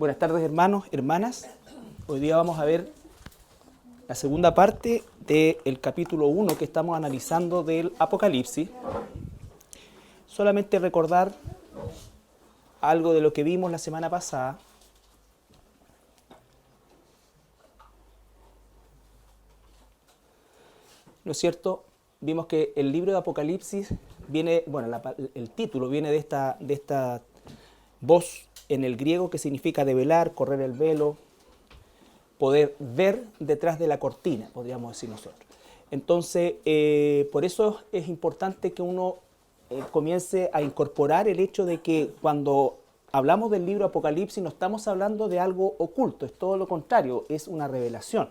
Buenas tardes, hermanos, hermanas. Hoy día vamos a ver la segunda parte del capítulo 1 que estamos analizando del Apocalipsis. Solamente recordar algo de lo que vimos la semana pasada. ¿No es cierto? Vimos que el libro de Apocalipsis viene, el título viene de esta voz en el griego que significa develar, correr el velo, poder ver detrás de la cortina, podríamos decir nosotros. Entonces, por eso es importante que uno comience a incorporar el hecho de que cuando hablamos del libro Apocalipsis no estamos hablando de algo oculto, es todo lo contrario, es una revelación.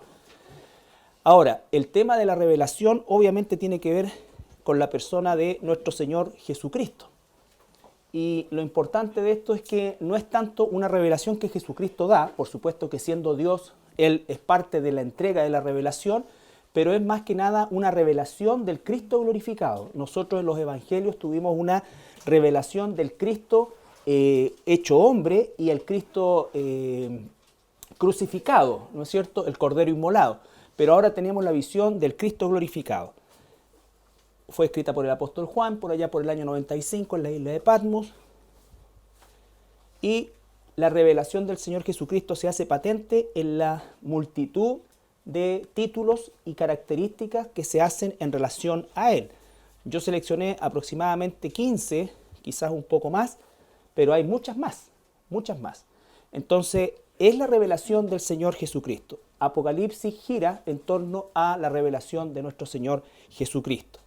Ahora, el tema de la revelación obviamente tiene que ver con la persona de nuestro Señor Jesucristo. Y lo importante de esto es que no es tanto una revelación que Jesucristo da, por supuesto que siendo Dios, Él es parte de la entrega de la revelación, pero es más que nada una revelación del Cristo glorificado. Nosotros en los Evangelios tuvimos una revelación del Cristo hecho hombre y el Cristo crucificado, ¿no es cierto?, el Cordero inmolado. Pero ahora tenemos la visión del Cristo glorificado. Fue escrita por el apóstol Juan, por allá por el año 95 en la isla de Patmos. Y la revelación del Señor Jesucristo se hace patente en la multitud de títulos y características que se hacen en relación a Él. Yo seleccioné aproximadamente 15, quizás un poco más, pero hay muchas más, muchas más. Entonces, es la revelación del Señor Jesucristo. Apocalipsis gira en torno a la revelación de nuestro Señor Jesucristo.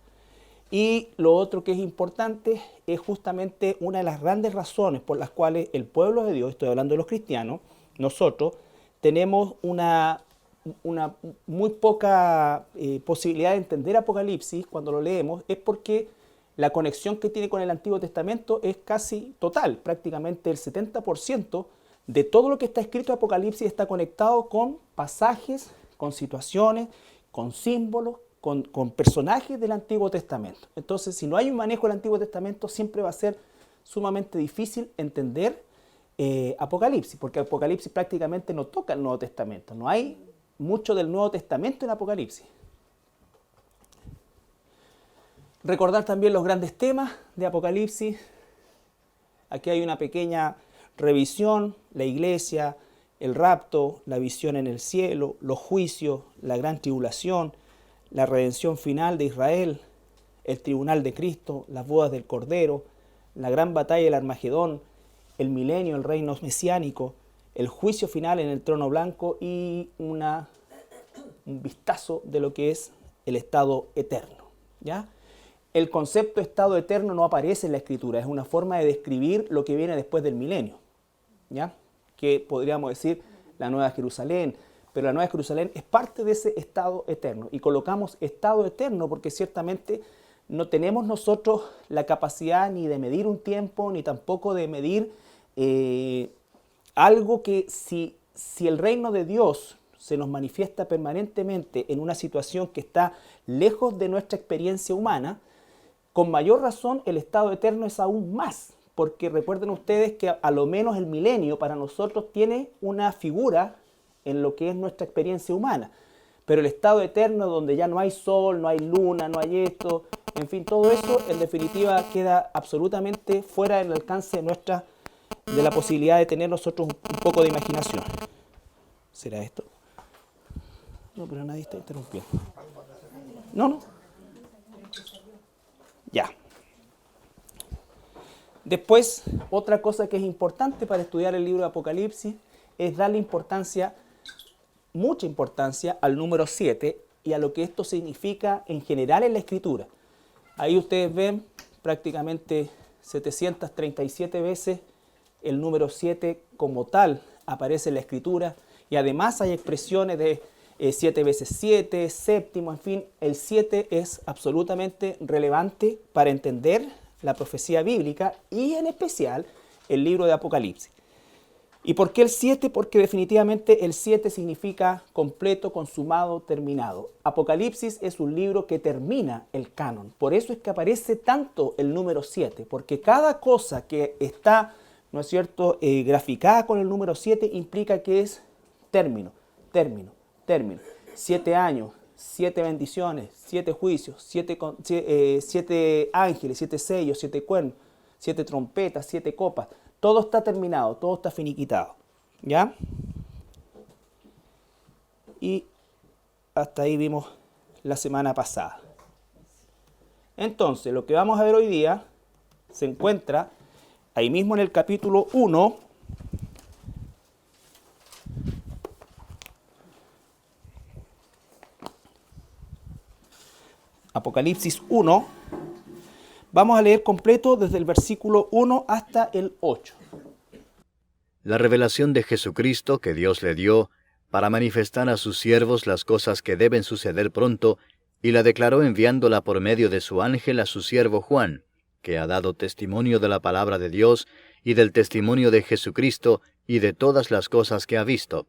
Y lo otro que es importante es justamente una de las grandes razones por las cuales el pueblo de Dios, estoy hablando de los cristianos, nosotros tenemos una muy poca posibilidad de entender Apocalipsis cuando lo leemos, es porque la conexión que tiene con el Antiguo Testamento es casi total, prácticamente el 70% de todo lo que está escrito en Apocalipsis está conectado con pasajes, con situaciones, con símbolos, con personajes del Antiguo Testamento. Entonces, si no hay un manejo del Antiguo Testamento, siempre va a ser sumamente difícil entender Apocalipsis, porque Apocalipsis prácticamente no toca el Nuevo Testamento. No hay mucho del Nuevo Testamento en Apocalipsis. Recordar también los grandes temas de Apocalipsis. Aquí hay una pequeña revisión: la iglesia, el rapto, la visión en el cielo, los juicios, la gran tribulación, la redención final de Israel, el tribunal de Cristo, las bodas del Cordero, la gran batalla del Armagedón, el milenio, el reino mesiánico, el juicio final en el trono blanco y un vistazo de lo que es el estado eterno, ¿ya? El concepto estado eterno no aparece en la Escritura, es una forma de describir lo que viene después del milenio, ¿ya? Que podríamos decir la Nueva Jerusalén, pero la Nueva Jerusalén es parte de ese estado eterno. Y colocamos estado eterno porque ciertamente no tenemos nosotros la capacidad ni de medir un tiempo, ni tampoco de medir algo que si el reino de Dios se nos manifiesta permanentemente en una situación que está lejos de nuestra experiencia humana, con mayor razón el estado eterno es aún más. Porque recuerden ustedes que a lo menos el milenio para nosotros tiene una figura en lo que es nuestra experiencia humana. Pero el estado eterno donde ya no hay sol, no hay luna, no hay esto, en fin, todo eso en definitiva queda absolutamente fuera del alcance de la posibilidad de tener nosotros un poco de imaginación. ¿Será esto? No, pero nadie está interrumpiendo. No. Ya. Después, otra cosa que es importante para estudiar el libro de Apocalipsis es darle mucha importancia al número 7 y a lo que esto significa en general en la Escritura. Ahí ustedes ven prácticamente 737 veces el número 7 como tal aparece en la Escritura, y además hay expresiones de 7 veces 7, séptimo, en fin, el 7 es absolutamente relevante para entender la profecía bíblica y en especial el libro de Apocalipsis. ¿Y por qué el 7? Porque definitivamente el 7 significa completo, consumado, terminado. Apocalipsis es un libro que termina el canon. Por eso es que aparece tanto el número 7, porque cada cosa que está ¿no es cierto?, graficada con el número 7, implica que es término, término, término. 7 años, 7 bendiciones, 7 juicios, 7 ángeles, 7 sellos, 7 cuernos, 7 trompetas, 7 copas. Todo está terminado, todo está finiquitado. ¿Ya? Y hasta ahí vimos la semana pasada. Entonces, lo que vamos a ver hoy día se encuentra ahí mismo en el capítulo 1, Apocalipsis 1. Vamos a leer completo desde el versículo 1 hasta el 8. La revelación de Jesucristo que Dios le dio para manifestar a sus siervos las cosas que deben suceder pronto, y la declaró enviándola por medio de su ángel a su siervo Juan, que ha dado testimonio de la palabra de Dios y del testimonio de Jesucristo y de todas las cosas que ha visto.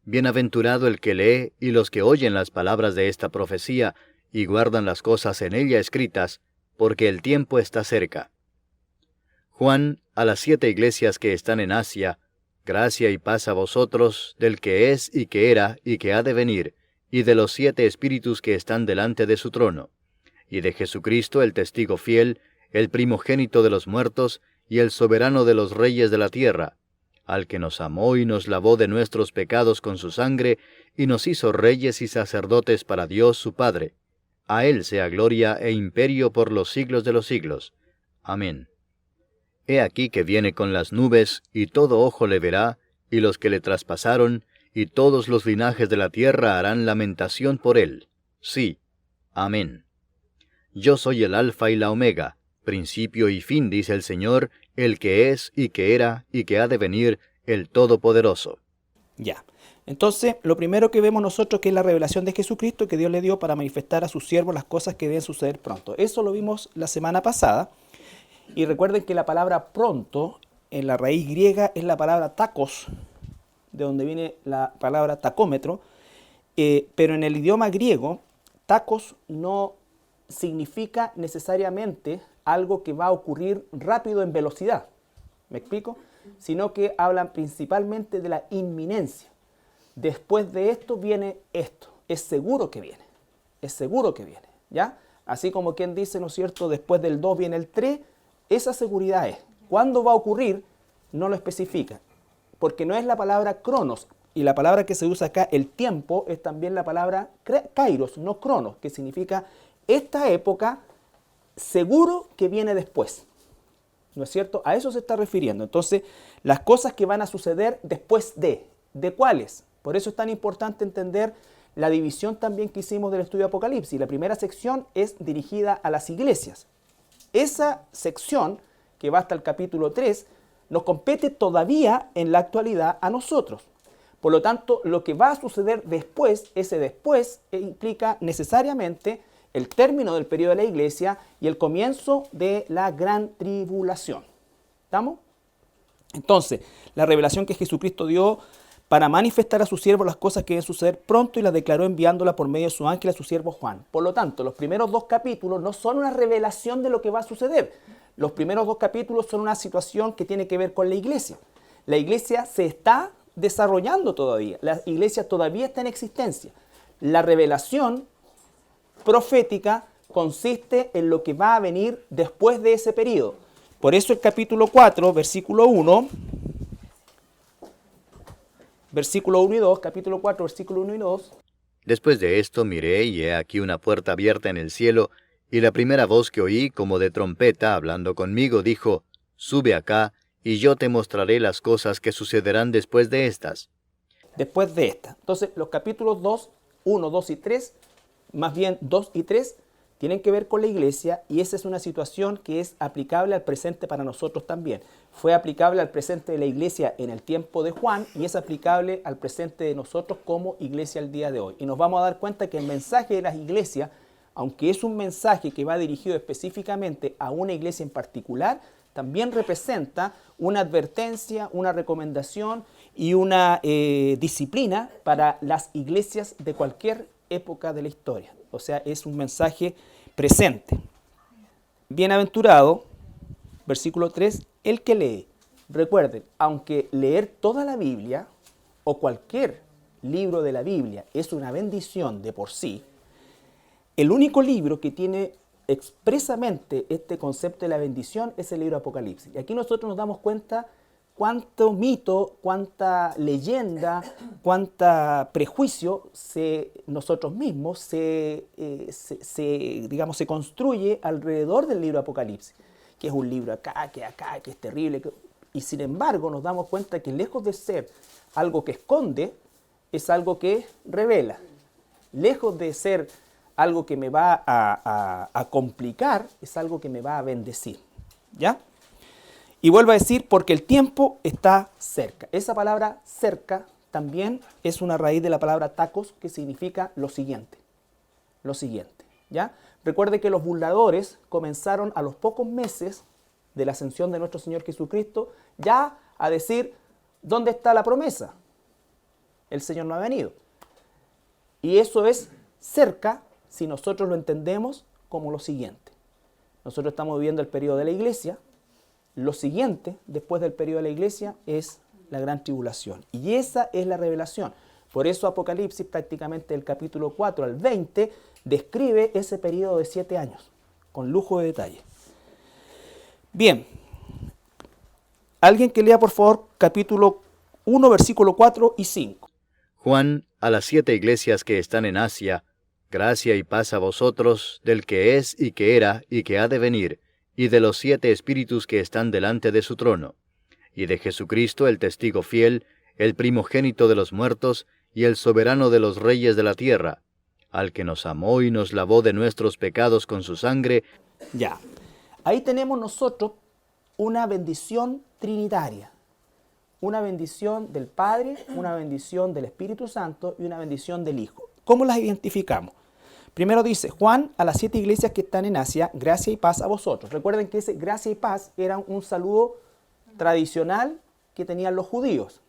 Bienaventurado el que lee y los que oyen las palabras de esta profecía y guardan las cosas en ella escritas, porque el tiempo está cerca. Juan, a las 7 iglesias que están en Asia, gracia y paz a vosotros, del que es y que era y que ha de venir, y de los 7 espíritus que están delante de su trono, y de Jesucristo el testigo fiel, el primogénito de los muertos, y el soberano de los reyes de la tierra, al que nos amó y nos lavó de nuestros pecados con su sangre, y nos hizo reyes y sacerdotes para Dios su Padre. A él sea gloria e imperio por los siglos de los siglos. Amén. He aquí que viene con las nubes, y todo ojo le verá, y los que le traspasaron, y todos los linajes de la tierra harán lamentación por él. Sí. Amén. Yo soy el Alfa y la Omega, principio y fin, dice el Señor, el que es, y que era, y que ha de venir, el Todopoderoso. Ya. Entonces, lo primero que vemos nosotros que es la revelación de Jesucristo que Dios le dio para manifestar a sus siervos las cosas que deben suceder pronto. Eso lo vimos la semana pasada. Y recuerden que la palabra pronto, en la raíz griega, es la palabra tacos, de donde viene la palabra tacómetro. Pero en el idioma griego, tacos no significa necesariamente algo que va a ocurrir rápido en velocidad. ¿Me explico? Sino que hablan principalmente de la inminencia. Después de esto viene esto. Es seguro que viene. Es seguro que viene. ¿Ya? Así como quien dice, ¿no es cierto? Después del 2 viene el 3. Esa seguridad es. ¿Cuándo va a ocurrir? No lo especifica. Porque no es la palabra cronos. Y la palabra que se usa acá, el tiempo, es también la palabra kairos, no cronos, que significa esta época seguro que viene después. ¿No es cierto? A eso se está refiriendo. Entonces, las cosas que van a suceder después de. ¿De cuáles? Por eso es tan importante entender la división también que hicimos del estudio de Apocalipsis. La primera sección es dirigida a las iglesias. Esa sección, que va hasta el capítulo 3, nos compete todavía en la actualidad a nosotros. Por lo tanto, lo que va a suceder después, ese después, implica necesariamente el término del periodo de la iglesia y el comienzo de la gran tribulación. ¿Estamos? Entonces, la revelación que Jesucristo dio para manifestar a sus siervos las cosas que deben suceder pronto y las declaró enviándola por medio de su ángel a su siervo Juan. Por lo tanto, los primeros 2 capítulos no son una revelación de lo que va a suceder. Los primeros 2 capítulos son una situación que tiene que ver con la iglesia. La iglesia se está desarrollando todavía. La iglesia todavía está en existencia. La revelación profética consiste en lo que va a venir después de ese periodo. Por eso el capítulo 4, versículo 1... Versículo 1 y 2, capítulo 4, versículo 1 y 2. Después de esto miré, y he aquí una puerta abierta en el cielo, y la primera voz que oí, como de trompeta, hablando conmigo, dijo, «Sube acá, y yo te mostraré las cosas que sucederán después de estas». Después de esta. Entonces, los capítulos 2, 1, 2 y 3, más bien 2 y 3, tienen que ver con la iglesia, y esa es una situación que es aplicable al presente para nosotros también. Fue aplicable al presente de la iglesia en el tiempo de Juan y es aplicable al presente de nosotros como iglesia al día de hoy. Y nos vamos a dar cuenta que el mensaje de las iglesias, aunque es un mensaje que va dirigido específicamente a una iglesia en particular, también representa una advertencia, una recomendación y una disciplina para las iglesias de cualquier época de la historia. O sea, es un mensaje presente. Bienaventurado, versículo 3, el que lee. Recuerden, aunque leer toda la Biblia o cualquier libro de la Biblia es una bendición de por sí, el único libro que tiene expresamente este concepto de la bendición es el libro de Apocalipsis. Y aquí nosotros nos damos cuenta cuánto mito, cuánta leyenda, cuánta prejuicio nosotros mismos se construye alrededor del libro de Apocalipsis, que es un libro acá, que es terrible. Y sin embargo nos damos cuenta que lejos de ser algo que esconde, es algo que revela. Lejos de ser algo que me va a complicar, es algo que me va a bendecir. ¿Ya? Y vuelvo a decir, porque el tiempo está cerca. Esa palabra cerca también es una raíz de la palabra tacos, que significa lo siguiente. Lo siguiente. ¿Ya? Recuerde que los burladores comenzaron a los pocos meses de la ascensión de nuestro Señor Jesucristo ya a decir, ¿dónde está la promesa? El Señor no ha venido. Y eso es cerca si nosotros lo entendemos como lo siguiente. Nosotros estamos viviendo el periodo de la iglesia. Lo siguiente, después del periodo de la iglesia, es la gran tribulación. Y esa es la revelación. Por eso Apocalipsis, prácticamente del capítulo 4 al 20, describe ese periodo de 7 años, con lujo de detalle. Bien, alguien que lea por favor capítulo 1, versículo 4 y 5. Juan, a las 7 iglesias que están en Asia, gracia y paz a vosotros, del que es y que era y que ha de venir, y de los 7 espíritus que están delante de su trono, y de Jesucristo el testigo fiel, el primogénito de los muertos, y el soberano de los reyes de la tierra, al que nos amó y nos lavó de nuestros pecados con su sangre. Ya, ahí tenemos nosotros una bendición trinitaria. Una bendición del Padre, una bendición del Espíritu Santo y una bendición del Hijo. ¿Cómo las identificamos? Primero dice, Juan, a las 7 iglesias que están en Asia, gracia y paz a vosotros. Recuerden que ese gracia y paz era un saludo tradicional que tenían los judíos.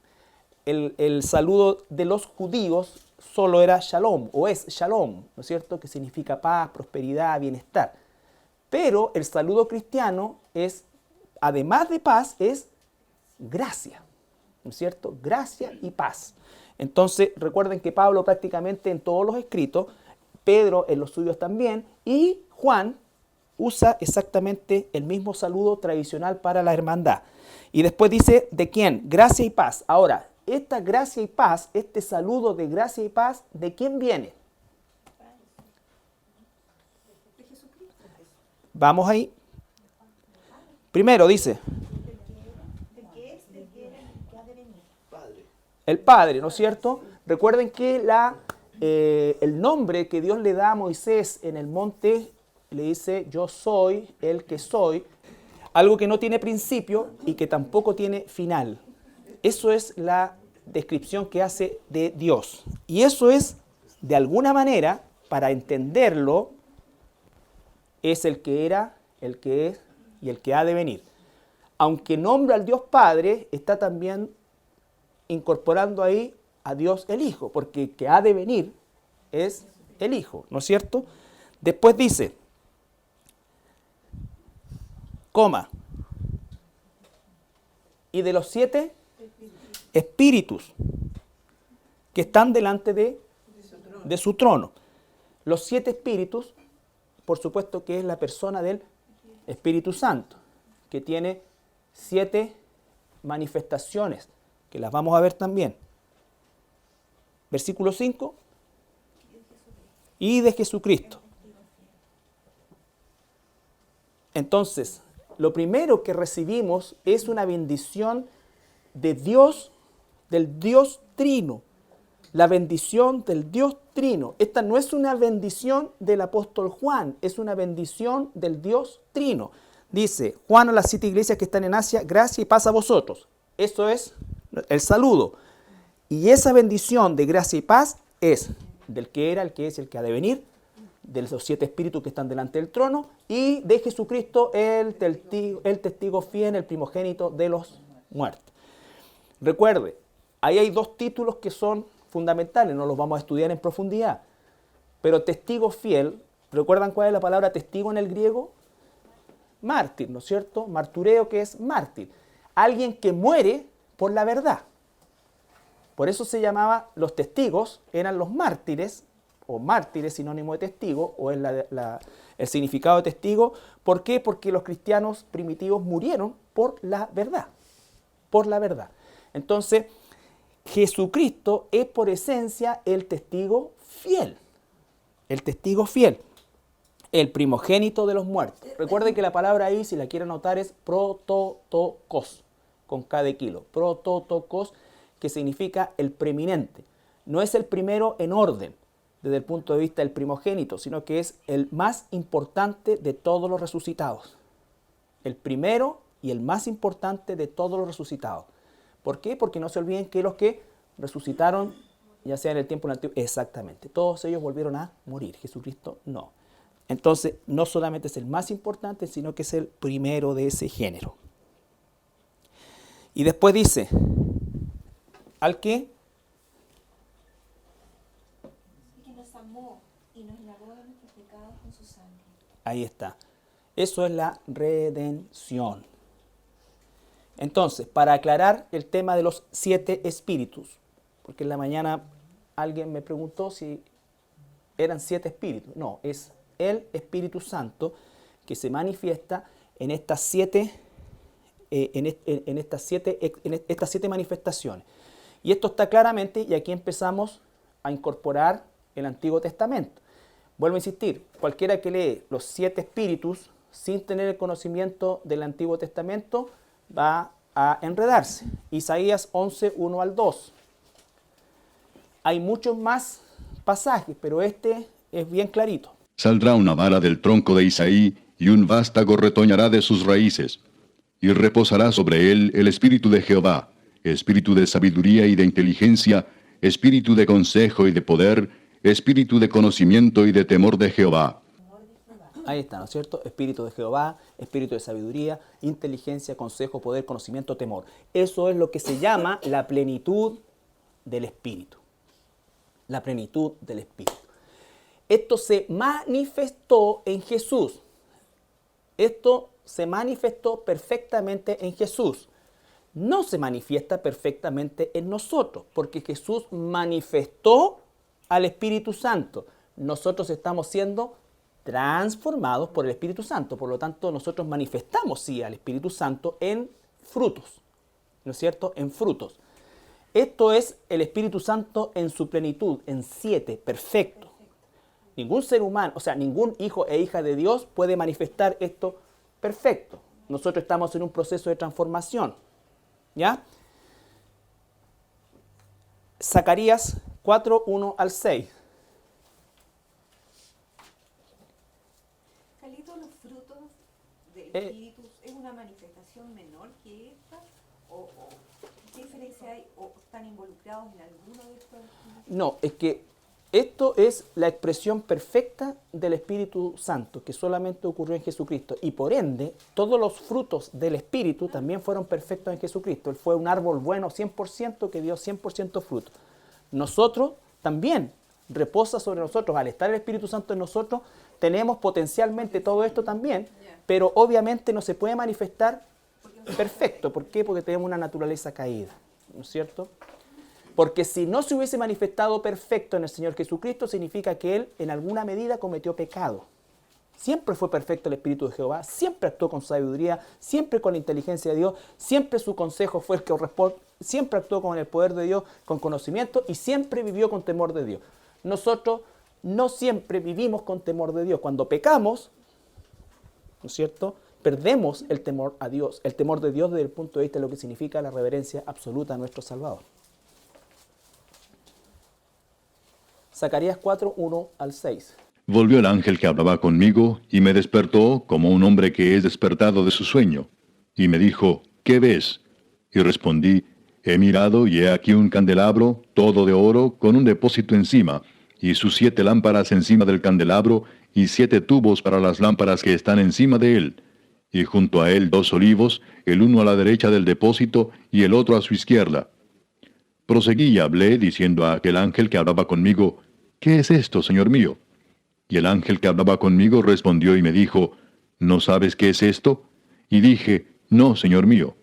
El saludo de los judíos solo era shalom, o es shalom, ¿no es cierto? Que significa paz, prosperidad, bienestar. Pero el saludo cristiano es, además de paz, es gracia, ¿no es cierto? Gracia y paz. Entonces, recuerden que Pablo prácticamente en todos los escritos, Pedro en los suyos también, y Juan usa exactamente el mismo saludo tradicional para la hermandad. Y después dice, ¿de quién? Gracia y paz. Ahora, esta gracia y paz, este saludo de gracia y paz, ¿de quién viene? Vamos ahí. Primero dice, el Padre, ¿no es cierto? Recuerden que el nombre que Dios le da a Moisés en el monte, le dice, yo soy el que soy, algo que no tiene principio y que tampoco tiene final. Eso es la descripción que hace de Dios. Y eso es, de alguna manera, para entenderlo, es el que era, el que es y el que ha de venir. Aunque nombra al Dios Padre, está también incorporando ahí a Dios el Hijo, porque el que ha de venir es el Hijo, ¿no es cierto? Después dice, coma, y de los 7 espíritus que están delante de su trono. Los 7 espíritus, por supuesto que es la persona del Espíritu Santo, que tiene 7 manifestaciones, que las vamos a ver también. Versículo 5, y de Jesucristo. Entonces, lo primero que recibimos es una bendición de Dios, del Dios Trino. La bendición del Dios Trino. Esta no es una bendición del apóstol Juan, es una bendición del Dios Trino. Dice, Juan a las 7 iglesias que están en Asia, gracia y paz a vosotros. Eso es el saludo. Y esa bendición de gracia y paz es del que era, el que es, el que ha de venir, de los 7 espíritus que están delante del trono, y de Jesucristo, el testigo fiel, el primogénito de los muertos. Recuerde, ahí hay 2 títulos que son fundamentales, no los vamos a estudiar en profundidad. Pero testigo fiel, ¿recuerdan cuál es la palabra testigo en el griego? Mártir, ¿no es cierto? Martureo, que es mártir. alguien que muere por la verdad. Por eso se llamaba, los testigos eran los mártires, o mártires sinónimo de testigo, o es el significado de testigo. ¿Por qué? Porque los cristianos primitivos murieron por la verdad. Por la verdad. Entonces, Jesucristo es por esencia el testigo fiel. El testigo fiel. El primogénito de los muertos. Recuerden que la palabra ahí, si la quieren anotar, es prototokos, con K de kilo. Prototokos, que significa el preeminente. No es el primero en orden, desde el punto de vista del primogénito, sino que es el más importante de todos los resucitados. El primero y el más importante de todos los resucitados. ¿Por qué? Porque no se olviden que los que resucitaron, ya sea en el tiempo antiguo, exactamente, todos ellos volvieron a morir. Jesucristo no. Entonces, no solamente es el más importante, sino que es el primero de ese género. Y después dice, al que nos amó y nos lavó de nuestros pecados con su sangre. Ahí está. Eso es la redención. Entonces, para aclarar el tema de los 7 espíritus, porque en la mañana alguien me preguntó si eran 7 espíritus. No, es el Espíritu Santo que se manifiesta en estas 7 estas 7 manifestaciones. Y esto está claramente, y aquí empezamos a incorporar el Antiguo Testamento. Vuelvo a insistir, cualquiera que lee los 7 espíritus sin tener el conocimiento del Antiguo Testamento va a enredarse. Isaías 11, 1 al 2. Hay muchos más pasajes, pero este es bien clarito. Saldrá una vara del tronco de Isaí, y un vástago retoñará de sus raíces. Y reposará sobre él el espíritu de Jehová, espíritu de sabiduría y de inteligencia, espíritu de consejo y de poder, espíritu de conocimiento y de temor de Jehová. Ahí está, ¿no es cierto? Espíritu de Jehová, espíritu de sabiduría, inteligencia, consejo, poder, conocimiento, temor. Eso es lo que se llama la plenitud del Espíritu. La plenitud del Espíritu. Esto se manifestó en Jesús. Esto se manifestó perfectamente en Jesús. No se manifiesta perfectamente en nosotros, porque Jesús manifestó al Espíritu Santo. Nosotros estamos siendo transformados por el Espíritu Santo. Por lo tanto, nosotros manifestamos, sí, al Espíritu Santo en frutos. ¿No es cierto? En frutos. Esto es el Espíritu Santo en su plenitud, en 7, perfecto. Ningún ser humano, o sea, ningún hijo e hija de Dios puede manifestar esto perfecto. Nosotros estamos en un proceso de transformación. ¿Ya? Zacarías 4, 1 al 6. Carlito, los frutos del Espíritu es una manifestación menor que esta, o ¿qué diferencia hay? ¿O están involucrados en alguno de estos? No, es que esto es la expresión perfecta del Espíritu Santo, que solamente ocurrió en Jesucristo. Y por ende, todos los frutos del Espíritu también fueron perfectos en Jesucristo. Él fue un árbol bueno 100% que dio 100% fruto. Nosotros también, reposa sobre nosotros, al estar el Espíritu Santo en nosotros, tenemos potencialmente todo esto también, pero obviamente no se puede manifestar perfecto. ¿Por qué? Porque tenemos una naturaleza caída, ¿no es cierto? Porque si no se hubiese manifestado perfecto en el Señor Jesucristo, significa que Él en alguna medida cometió pecado. Siempre fue perfecto el Espíritu de Jehová, siempre actuó con sabiduría, siempre con la inteligencia de Dios, siempre su consejo fue el que corresponde, siempre actuó con el poder de Dios, con conocimiento y siempre vivió con temor de Dios. Nosotros no siempre vivimos con temor de Dios. Cuando pecamos, ¿no es cierto?, perdemos el temor a Dios, el temor de Dios desde el punto de vista de lo que significa la reverencia absoluta a nuestro Salvador. Zacarías 4, 1 al 6. Volvió el ángel que hablaba conmigo, y me despertó como un hombre que es despertado de su sueño. Y me dijo, ¿qué ves? Y respondí, he mirado, y he aquí un candelabro, todo de oro, con un depósito encima, y sus 7 lámparas encima del candelabro, y 7 tubos para las lámparas que están encima de él. Y junto a él 2 olivos, el uno a la derecha del depósito, y el otro a su izquierda. Proseguí y hablé, diciendo a aquel ángel que hablaba conmigo, ¿qué es esto, Señor mío? Y el ángel que hablaba conmigo respondió y me dijo, ¿no sabes qué es esto? Y dije, no, Señor mío.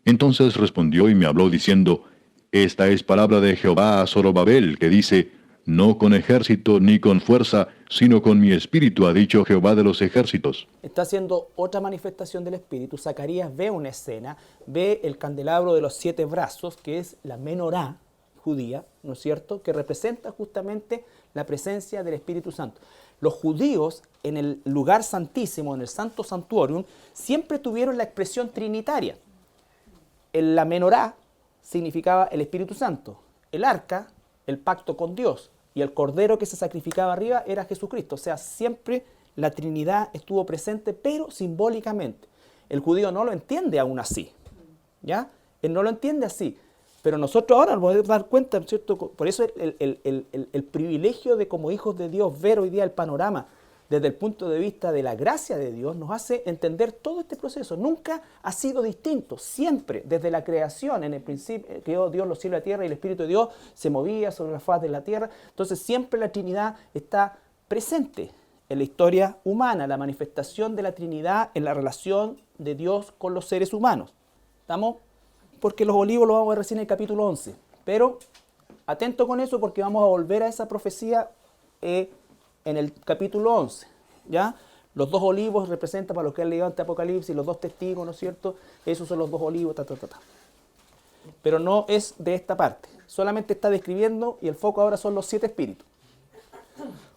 Entonces respondió y me habló diciendo, Esta es palabra de Jehová a Zorobabel, que dice, No con ejército ni con fuerza, sino con mi espíritu, ha dicho Jehová de los ejércitos. Está haciendo otra manifestación del Espíritu. Zacarías ve una escena, ve el candelabro de los 7 brazos, que es la menorá judía, ¿no es cierto?, que representa justamente la presencia del Espíritu Santo. Los judíos en el lugar santísimo, en el Santo Santuarium, siempre tuvieron la expresión trinitaria. La menorá significaba el Espíritu Santo, el arca, el pacto con Dios, y el cordero que se sacrificaba arriba era Jesucristo. O sea, siempre la Trinidad estuvo presente, pero simbólicamente. El judío no lo entiende aún así, ¿ya? Él no lo entiende así. Pero nosotros ahora nos podemos dar cuenta, ¿cierto? Por eso el privilegio de como hijos de Dios ver hoy día el panorama desde el punto de vista de la gracia de Dios nos hace entender todo este proceso. Nunca ha sido distinto, siempre, desde la creación, en el principio, creó Dios los cielos y la tierra y el Espíritu de Dios se movía sobre la faz de la tierra. Entonces siempre la Trinidad está presente en la historia humana, la manifestación de la Trinidad en la relación de Dios con los seres humanos. ¿Estamos? Porque los olivos los vamos a ver recién en el capítulo 11. Pero atento con eso porque vamos a volver a esa profecía en el capítulo 11, ¿ya? Los 2 olivos representan para los que han leído ante Apocalipsis, los 2 testigos, ¿no es cierto? Esos son los 2 olivos, Pero no es de esta parte. Solamente está describiendo y el foco ahora son los 7 espíritus.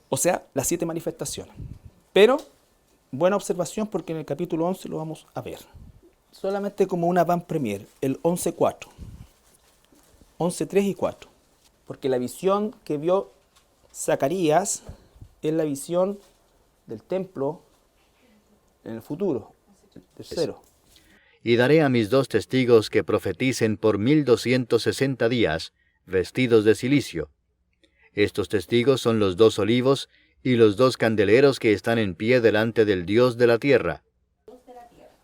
O sea, las 7 manifestaciones. Pero, buena observación porque en el capítulo 11 lo vamos a ver. Solamente como una van premier, el 11.4. 11.3 y 4. Porque la visión que vio Zacarías es la visión del templo en el futuro, el tercero. Y daré a mis 2 testigos que profeticen por 1260 días, vestidos de cilicio. Estos testigos son los 2 olivos y los 2 candeleros que están en pie delante del Dios de la tierra.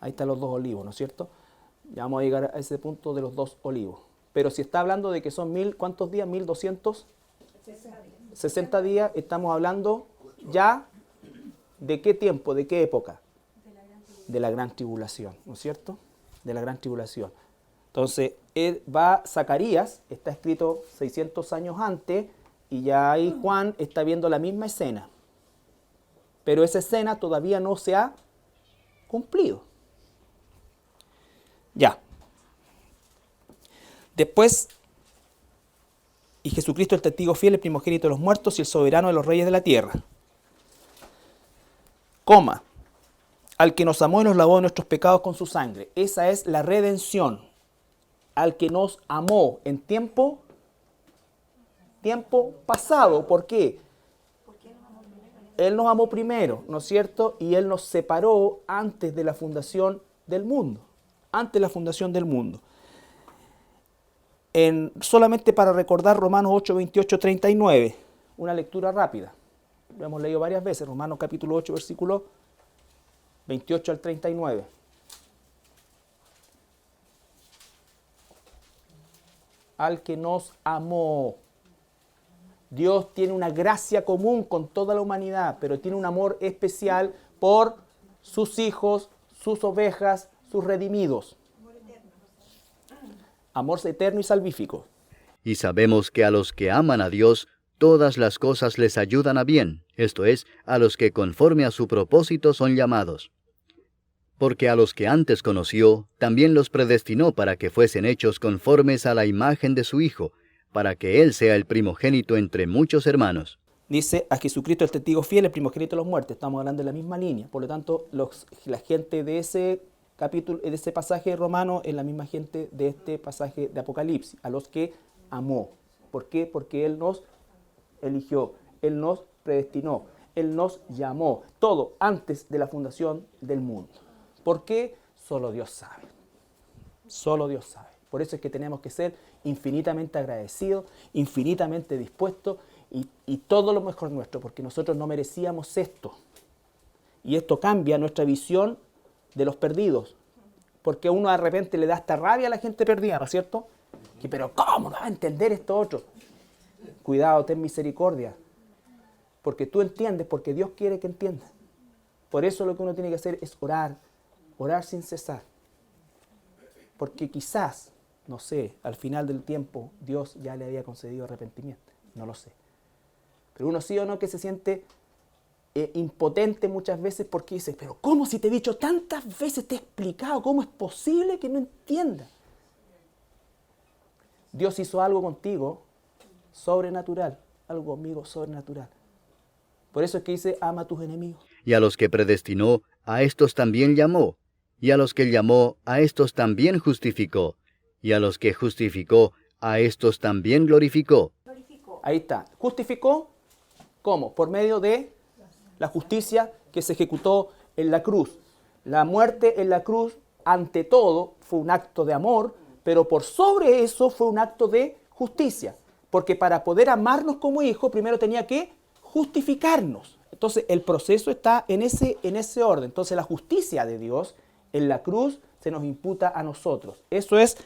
Ahí están los 2 olivos, ¿no es cierto? Ya vamos a llegar a ese punto de los 2 olivos. Pero si está hablando de que son ¿cuántos días? 1260 días, estamos hablando ya de qué tiempo, de qué época. De la gran tribulación, ¿no es cierto? De la gran tribulación. Entonces, Zacarías, está escrito 600 años antes, y ya ahí Juan está viendo la misma escena. Pero esa escena todavía no se ha cumplido. Ya. Después, y Jesucristo el testigo fiel, el primogénito de los muertos y el soberano de los reyes de la tierra. Al que nos amó y nos lavó de nuestros pecados con su sangre. Esa es la redención. Al que nos amó en tiempo pasado. ¿Por qué? Él nos amó primero, ¿no es cierto? Y Él nos separó antes de la fundación del mundo. Antes de la fundación del mundo. Solamente para recordar Romanos 8, 28, 39. Una lectura rápida. Lo hemos leído varias veces. Romanos capítulo 8, versículo 28 al 39. Al que nos amó. Dios tiene una gracia común con toda la humanidad, pero tiene un amor especial por sus hijos, sus ovejas, sus redimidos. Amor eterno y salvífico. Y sabemos que a los que aman a Dios, todas las cosas les ayudan a bien, esto es, a los que conforme a su propósito son llamados. Porque a los que antes conoció, también los predestinó para que fuesen hechos conformes a la imagen de su Hijo, para que Él sea el primogénito entre muchos hermanos. Dice a Jesucristo el testigo fiel, el primogénito de los muertos. Estamos hablando de la misma línea. Por lo tanto, la gente de ese capítulo, de ese pasaje romano, es la misma gente de este pasaje de Apocalipsis, a los que amó. ¿Por qué? Porque Él nos eligió, Él nos predestinó, Él nos llamó. Todo antes de la fundación del mundo. ¿Por qué? Solo Dios sabe. Solo Dios sabe. Por eso es que tenemos que ser infinitamente agradecidos, infinitamente dispuestos y todo lo mejor nuestro, porque nosotros no merecíamos esto. Y esto cambia nuestra visión de los perdidos, porque uno de repente le da hasta rabia a la gente perdida, ¿no es cierto? Pero ¿cómo no va a entender esto otro? Cuidado, ten misericordia, porque tú entiendes, porque Dios quiere que entiendas. Por eso lo que uno tiene que hacer es orar sin cesar. porque quizás, no sé, al final del tiempo Dios ya le había concedido arrepentimiento, no lo sé. Pero uno sí o no que se siente impotente muchas veces porque dice, pero ¿cómo si te he dicho tantas veces, te he explicado, cómo es posible que no entiendas? Dios hizo algo contigo sobrenatural, algo conmigo sobrenatural. Por eso es que dice, ama a tus enemigos. Y a los que predestinó, a estos también llamó. Y a los que llamó, a estos también justificó. Y a los que justificó, a estos también glorificó. Ahí está. ¿Justificó? ¿Cómo? Por medio de la justicia que se ejecutó en la cruz. La muerte en la cruz, ante todo, fue un acto de amor, pero por sobre eso fue un acto de justicia. Porque para poder amarnos como hijos, primero tenía que justificarnos. Entonces, el proceso está en ese orden. Entonces, la justicia de Dios en la cruz se nos imputa a nosotros. Eso es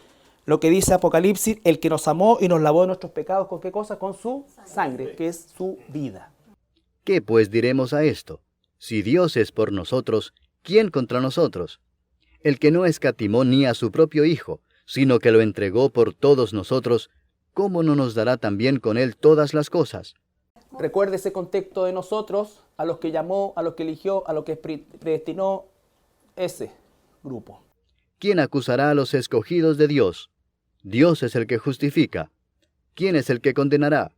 lo que dice Apocalipsis, el que nos amó y nos lavó de nuestros pecados, ¿con qué cosa? Con su sangre, que es su vida. ¿Qué pues diremos a esto? Si Dios es por nosotros, ¿quién contra nosotros? El que no escatimó ni a su propio Hijo, sino que lo entregó por todos nosotros, ¿cómo no nos dará también con él todas las cosas? Recuerde ese contexto de nosotros, a los que llamó, a los que eligió, a los que predestinó, ese grupo. ¿Quién acusará a los escogidos de Dios? Dios es el que justifica. ¿Quién es el que condenará?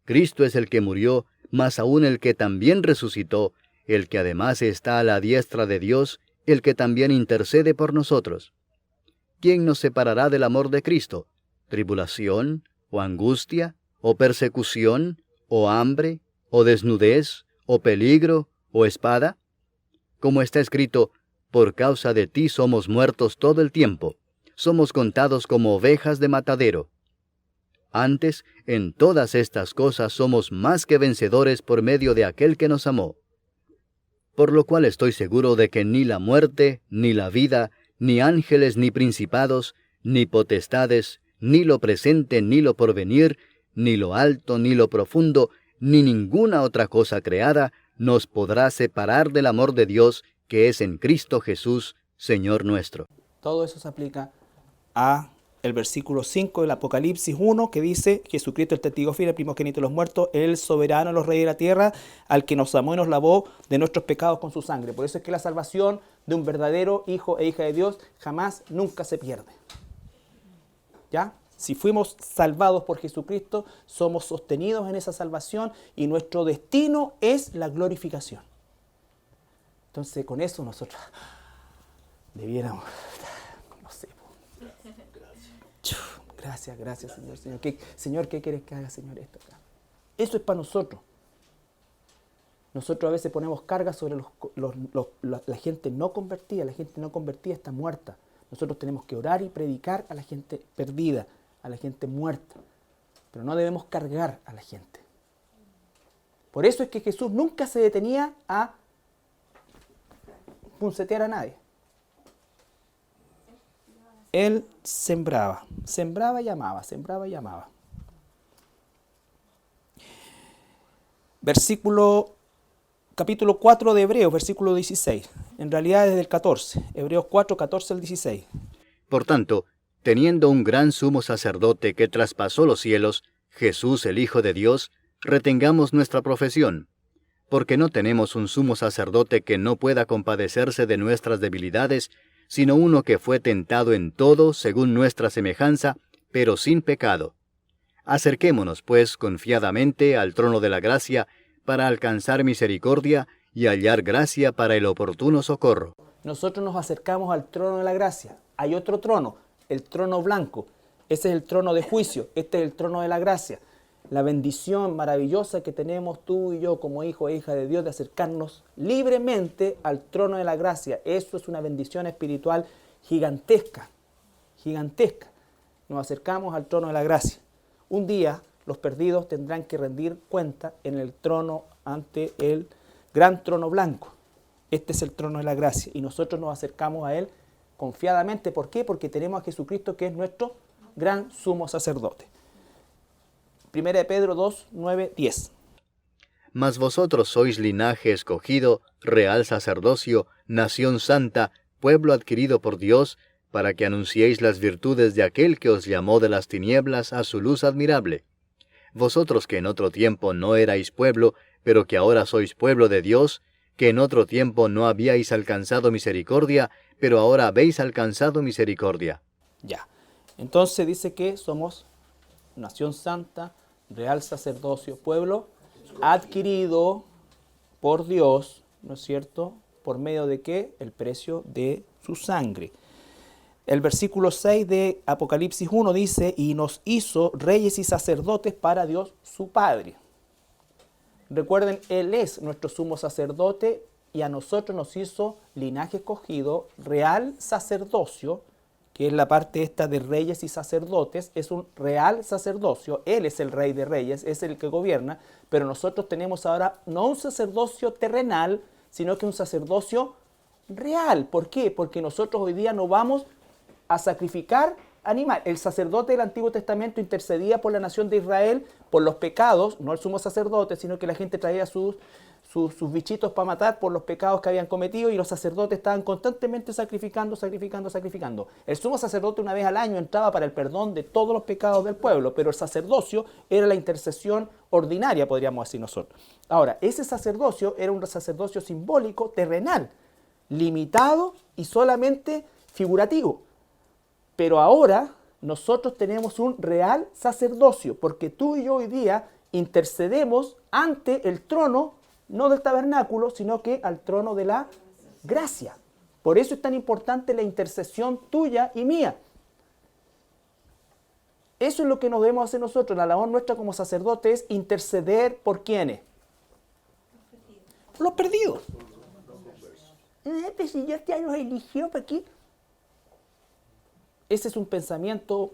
Cristo es el que murió, más aún el que también resucitó, el que además está a la diestra de Dios, el que también intercede por nosotros. ¿Quién nos separará del amor de Cristo? ¿Tribulación, o angustia, o persecución, o hambre, o desnudez, o peligro, o espada? Como está escrito, por causa de ti somos muertos todo el tiempo, somos contados como ovejas de matadero. Antes, en todas estas cosas somos más que vencedores por medio de aquel que nos amó. Por lo cual estoy seguro de que ni la muerte, ni la vida, ni ángeles, ni principados, ni potestades, ni lo presente, ni lo porvenir, ni lo alto, ni lo profundo, ni ninguna otra cosa creada, nos podrá separar del amor de Dios que es en Cristo Jesús, Señor nuestro. Todo eso se aplica a el versículo 5 del Apocalipsis 1, que dice, Jesucristo el testigo fiel, el primogénito de los muertos, el soberano de los reyes de la tierra, al que nos amó y nos lavó de nuestros pecados con su sangre. Por eso es que la salvación de un verdadero hijo e hija de Dios jamás, nunca se pierde. ¿Ya? Si fuimos salvados por Jesucristo, somos sostenidos en esa salvación y nuestro destino es la glorificación. Entonces, con eso nosotros debiéramos, no sé. Gracias, Señor. Señor, ¿qué quieres que haga, Señor, esto acá? Eso es para nosotros. Nosotros a veces ponemos cargas sobre la gente no convertida. La gente no convertida está muerta. Nosotros tenemos que orar y predicar a la gente perdida, a la gente muerta. Pero no debemos cargar a la gente. Por eso es que Jesús nunca se detenía a puncetear a nadie. Él sembraba y amaba, sembraba y amaba. Capítulo 4 de Hebreos, versículo 16. En realidad desde el 14. Hebreos 4, 14 al 16. Por tanto, teniendo un gran sumo sacerdote que traspasó los cielos, Jesús el Hijo de Dios, retengamos nuestra profesión. Porque no tenemos un sumo sacerdote que no pueda compadecerse de nuestras debilidades, sino uno que fue tentado en todo según nuestra semejanza, pero sin pecado. Acerquémonos, pues, confiadamente al trono de la gracia, para alcanzar misericordia y hallar gracia para el oportuno socorro. Nosotros nos acercamos al trono de la gracia. Hay otro trono, el trono blanco. Ese es el trono de juicio, este es el trono de la gracia. La bendición maravillosa que tenemos tú y yo como hijo e hija de Dios de acercarnos libremente al trono de la gracia. Eso es una bendición espiritual gigantesca, gigantesca. Nos acercamos al trono de la gracia. Un día los perdidos tendrán que rendir cuenta en el trono ante el gran trono blanco. Este es el trono de la gracia y nosotros nos acercamos a él confiadamente. ¿Por qué? Porque tenemos a Jesucristo, que es nuestro gran sumo sacerdote. 1 Pedro 2, 9, 10. Mas vosotros sois linaje escogido, real sacerdocio, nación santa, pueblo adquirido por Dios, para que anunciéis las virtudes de aquel que os llamó de las tinieblas a su luz admirable. Vosotros que en otro tiempo no erais pueblo, pero que ahora sois pueblo de Dios, que en otro tiempo no habíais alcanzado misericordia, pero ahora habéis alcanzado misericordia. Ya. Entonces dice que somos nación santa, real sacerdocio, pueblo adquirido por Dios, ¿no es cierto? ¿Por medio de qué? El precio de su sangre. El versículo 6 de Apocalipsis 1 dice, y nos hizo reyes y sacerdotes para Dios su Padre. Recuerden, Él es nuestro sumo sacerdote y a nosotros nos hizo linaje escogido, real sacerdocio, que es la parte esta de reyes y sacerdotes, es un real sacerdocio. Él es el rey de reyes, es el que gobierna, pero nosotros tenemos ahora no un sacerdocio terrenal, sino que un sacerdocio real. ¿Por qué? Porque nosotros hoy día no vamos a sacrificar animal. El sacerdote del Antiguo Testamento intercedía por la nación de Israel, por los pecados, no el sumo sacerdote, sino que la gente traía sus bichitos para matar por los pecados que habían cometido y los sacerdotes estaban constantemente sacrificando. El sumo sacerdote una vez al año entraba para el perdón de todos los pecados del pueblo, pero el sacerdocio era la intercesión ordinaria, podríamos decir nosotros. Ahora, ese sacerdocio era un sacerdocio simbólico, terrenal, limitado y solamente figurativo. Pero ahora nosotros tenemos un real sacerdocio, porque tú y yo hoy día intercedemos ante el trono, no del tabernáculo, sino que al trono de la gracia. Por eso es tan importante la intercesión tuya y mía. Eso es lo que nos debemos hacer nosotros. La labor nuestra como sacerdote es interceder por ¿quiénes? Por los perdidos. Pues si Dios ya los eligió para aquí. Ese es un pensamiento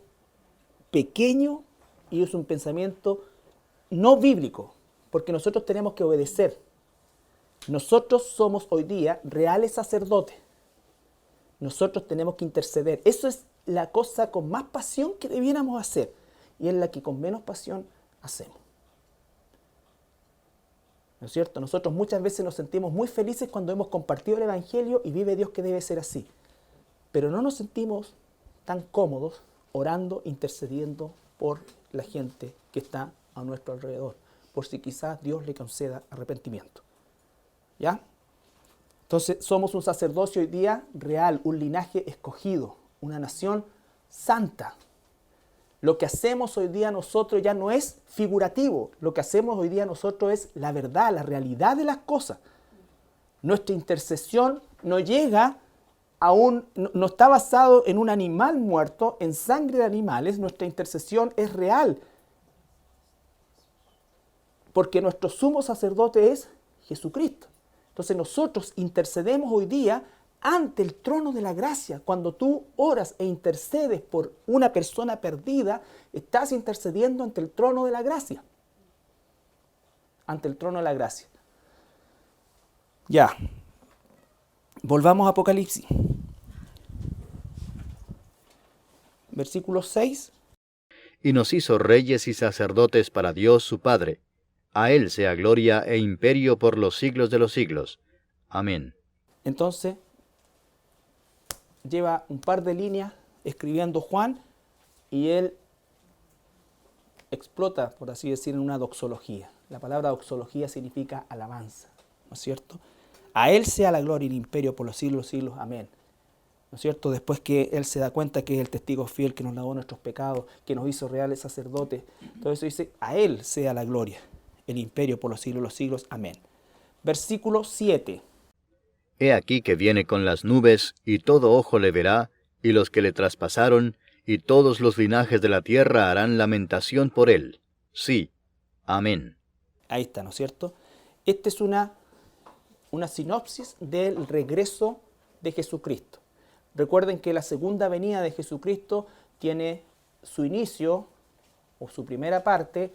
pequeño y es un pensamiento no bíblico, porque nosotros tenemos que obedecer. Nosotros somos hoy día reales sacerdotes. Nosotros tenemos que interceder. Eso es la cosa con más pasión que debiéramos hacer y es la que con menos pasión hacemos. ¿No es cierto? Nosotros muchas veces nos sentimos muy felices cuando hemos compartido el Evangelio y vive Dios que debe ser así. Pero no nos sentimos tan cómodos orando, intercediendo por la gente que está a nuestro alrededor, por si quizás Dios le conceda arrepentimiento. ¿Ya? Entonces somos un sacerdocio hoy día real, un linaje escogido, una nación santa. Lo que hacemos hoy día nosotros ya no es figurativo, lo que hacemos hoy día nosotros es la verdad, la realidad de las cosas. Nuestra intercesión no llega no está basado en un animal muerto, en sangre de animales. Nuestra intercesión es real. Porque nuestro sumo sacerdote es Jesucristo. Entonces nosotros intercedemos hoy día ante el trono de la gracia. Cuando tú oras e intercedes por una persona perdida, estás intercediendo ante el trono de la gracia. Ante el trono de la gracia. Ya. Volvamos a Apocalipsis. Versículo 6. Y nos hizo reyes y sacerdotes para Dios su Padre. A Él sea gloria e imperio por los siglos de los siglos. Amén. Entonces, lleva un par de líneas escribiendo Juan y él explota, por así decir, en una doxología. La palabra doxología significa alabanza, ¿no es cierto? A Él sea la gloria y el imperio por los siglos de los siglos. Amén. ¿No es cierto? Después que Él se da cuenta que es el testigo fiel que nos lavó nuestros pecados, que nos hizo reales sacerdotes. Todo eso dice, a Él sea la gloria, el imperio por los siglos de los siglos. Amén. Versículo 7. He aquí que viene con las nubes, y todo ojo le verá, y los que le traspasaron, y todos los linajes de la tierra harán lamentación por él. Sí. Amén. Ahí está, ¿no es cierto? Esta es una sinopsis del regreso de Jesucristo. Recuerden que la segunda venida de Jesucristo tiene su inicio, o su primera parte,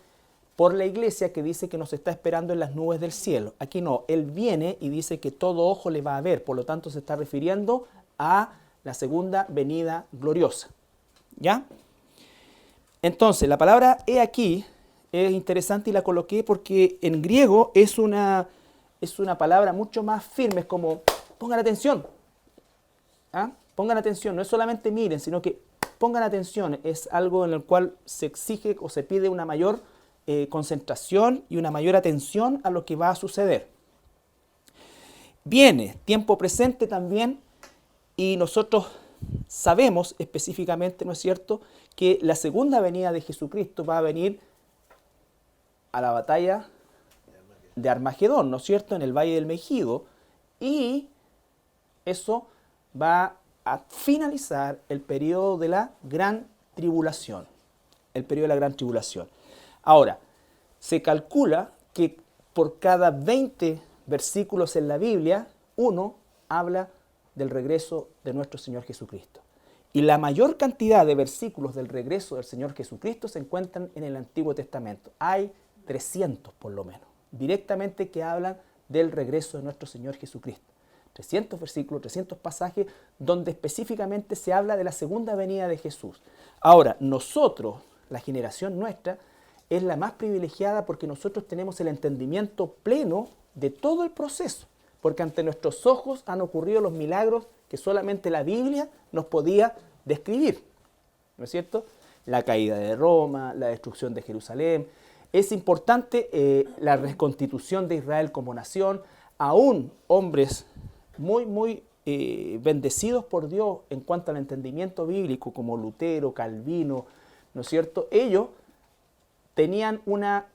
por la iglesia que dice que nos está esperando en las nubes del cielo. Aquí no, Él viene y dice que todo ojo le va a ver, por lo tanto se está refiriendo a la segunda venida gloriosa. ¿Ya? Entonces, la palabra he aquí es interesante y la coloqué porque en griego es una palabra mucho más firme, es como, pongan atención. ¿Ah? Pongan atención, no es solamente miren, sino que pongan atención. Es algo en el cual se exige o se pide una mayor concentración y una mayor atención a lo que va a suceder. Viene tiempo presente también, y nosotros sabemos específicamente, ¿no es cierto?, que la segunda venida de Jesucristo va a venir a la batalla de Armagedón, ¿no es cierto?, en el Valle del Megido, y eso va a finalizar el periodo de la Gran Tribulación. El periodo de la Gran Tribulación. Ahora, se calcula que por cada 20 versículos en la Biblia, uno habla del regreso de nuestro Señor Jesucristo. Y la mayor cantidad de versículos del regreso del Señor Jesucristo se encuentran en el Antiguo Testamento. Hay 300 por lo menos, directamente que hablan del regreso de nuestro Señor Jesucristo. 300 versículos, 300 pasajes donde específicamente se habla de la segunda venida de Jesús. Ahora, nosotros, la generación nuestra, es la más privilegiada porque nosotros tenemos el entendimiento pleno de todo el proceso, porque ante nuestros ojos han ocurrido los milagros que solamente la Biblia nos podía describir, ¿no es cierto? La caída de Roma, la destrucción de Jerusalén. Es importante la reconstitución de Israel como nación. Aún hombres muy bendecidos por Dios en cuanto al entendimiento bíblico, como Lutero, Calvino, ¿no es cierto? Ellos tenían una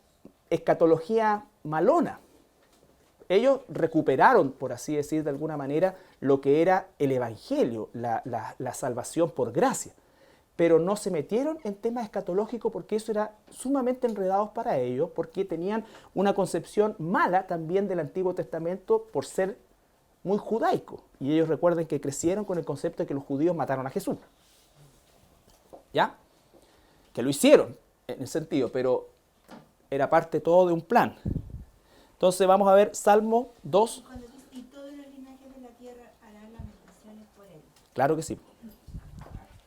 escatología malona. Ellos recuperaron, por así decir de alguna manera, lo que era el Evangelio, la salvación por gracia. Pero no se metieron en temas escatológicos porque eso era sumamente enredados para ellos, porque tenían una concepción mala también del Antiguo Testamento por ser muy judaico. Y ellos recuerden que crecieron con el concepto de que los judíos mataron a Jesús. ¿Ya? Que lo hicieron en el sentido, pero era parte todo de un plan. Entonces vamos a ver Salmo 2. Cuando dice, y todos los linajes de la tierra harán lamentaciones por él. Claro que sí.